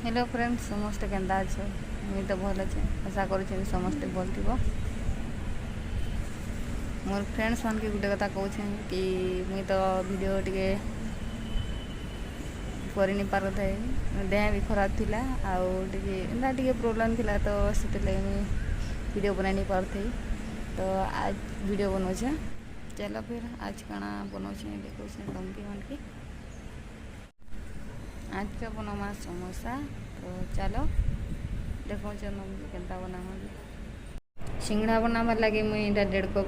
Hello friends समस्ते केंदा अछ मुई तो भल अच्छे आशा कर समस्ते भल थी मोर फ्रेंड्स मान के गोटे कथा कहूँ कि मुई तो वीडियो टे कर नहीं पार थे देह भी खराब थिला आउे टे प्रोब्लेम थिला तो से मुई वीडियो बना नहीं पार थी तो आज वीडियो बनाऊे। चलो फिर आज काना बनाऊे देखो टंकी मान की आज का बनामा समोसा। तो चलो देखो केन्ता बनामा सिंगड़ा बनावा लगे मुई 1.5 कप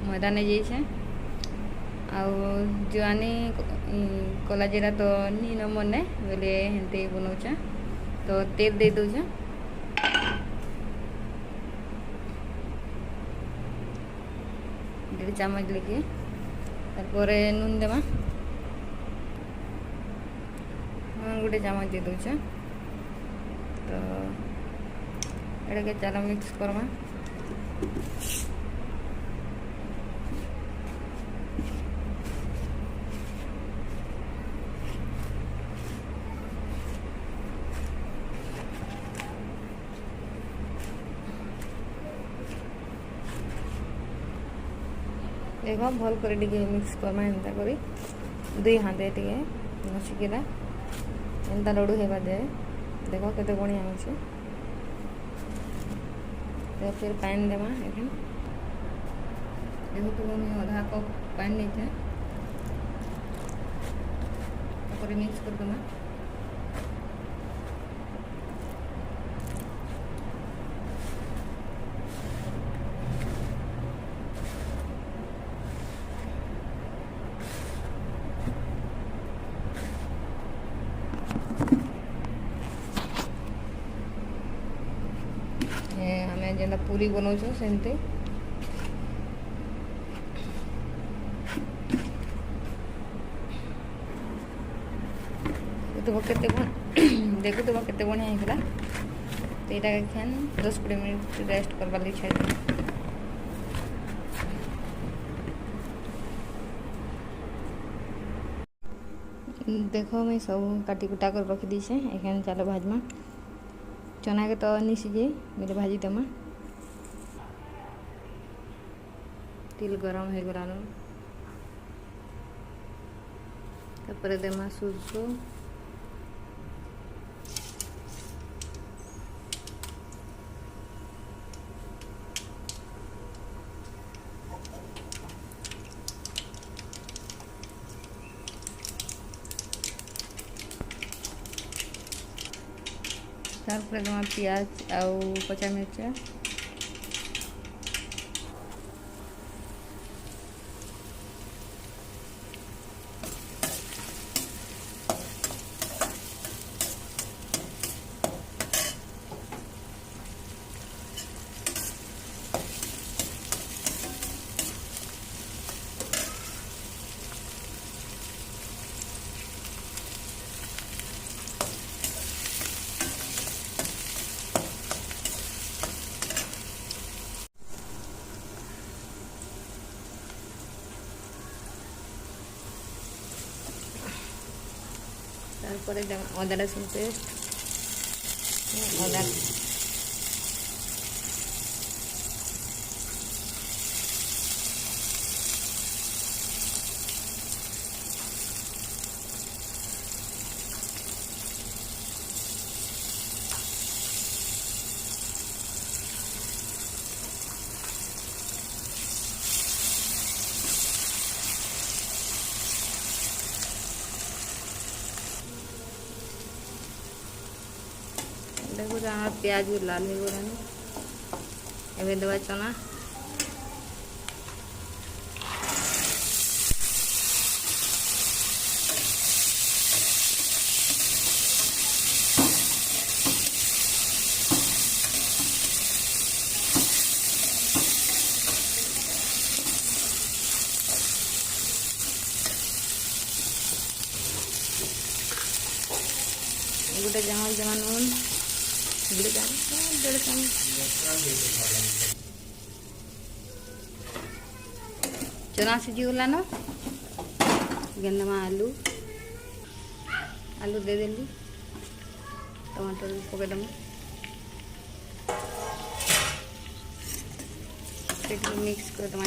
मैदा नहीं जाइए जुआनी कला जीरा तो नी न मने बोले हेंते बनाऊे। तो तेल दे दूचे 1.5 चामच लेके तार नून देवा गोटे चामच दे दूचे। तो ये चलो मिक्स करमा देखो भल कर मिक्स करमा एंता करी 2 हाथे टे घसीकला एंता लडू हेबा दे देखो केते बढ़िया होचे। तो फिर पानी देमा एखन देखो तो मैं आधा कप पानी नहीं थे मिक्स कर देमा। आमे जेंता पूरी बनाऊँ सेमती देखो तो केते बढ़िया होगा। तो यहाँ खान 10-20 मिनट रेस्ट करवा लगी छाड़ी देखो मैं सब काटी कुटा कर रखी दी एखान चलो भाजमा चना के तो नहीं सीझे मेरे भाजी देमा तेल गरम हो गलान तापर देमा सुरसो तारपर देमा प्याज आउ कच्चा मिर्चा तारपरे अदा रसुन पेस्ट अदा देखो जहाँ प्याज भी लाल हो गलानी एवं देवा चना गोटे जमा जमा नून 1.5 चामच चना सीझी गलान गेंदमा आलू दे देली टमाटर भी पकईदेमा मिक्स करदेमा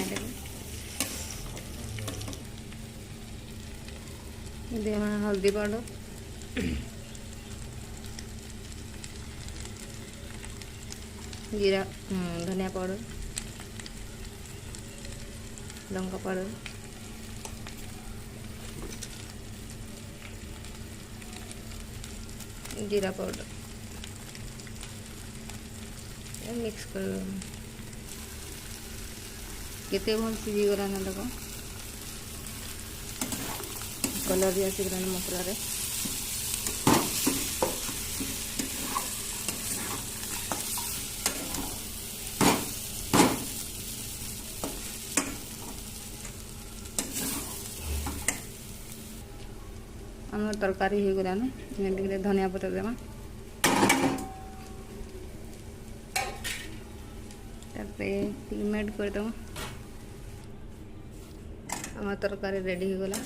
देमा हल्दी पाउडर जीरा धनिया पाउडर लंका पाउडर जीरा पाउडर मिक्स कर केते भल सीझी गला ना देखो कलर भी आसी गला मसला रे आम तरकारी हो गलान धनिया पत्र देमा मेड करदेमा आम तरकारी रेडी हो गला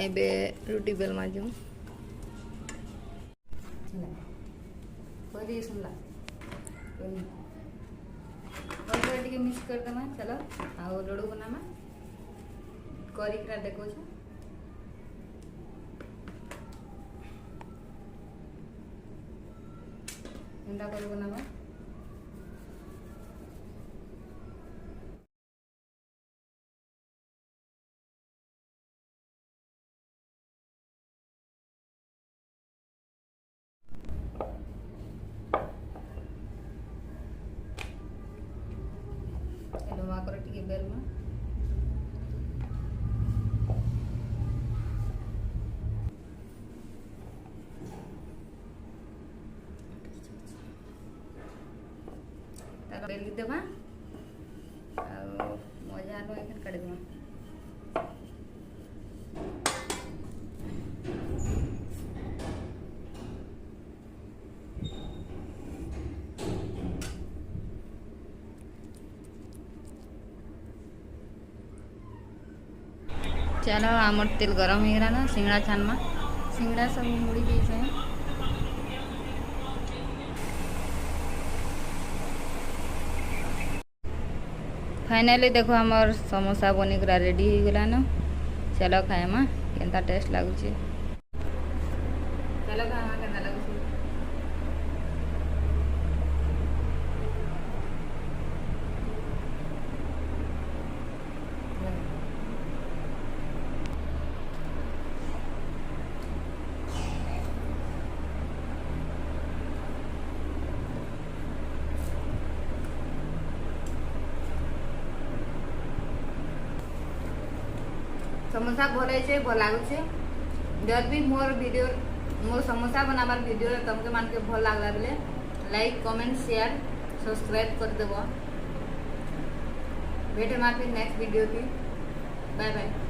एबे रुटी बेल माजू सुनला मिक्स करदेमा चलो आउ लड्डू बनामा करिकरा देखो एंता कर बनावा टी बेल में बेली देवा मजा काढ़ी देवा चलो आमर तेल गरम हो गला ना सिंगड़ा छानमा सिंगड़ा सब मुड़ी दी फाइनली देखो हमार समोसा बनिकरा रेडी हो गलान चलो खाएमा केनता टेस्ट लगुच चलो खाएमा केनता लगुच समोसा भल है भल लगुचे जब भी मोर वीडियो मोर समोसा बनाबार वीडियो तुमके मान के भल लगला बेले लाइक कमेंट शेयर सब्सक्राइब कर देबो भेटे मार फिर नेक्स्ट वीडियो की बाय बाय।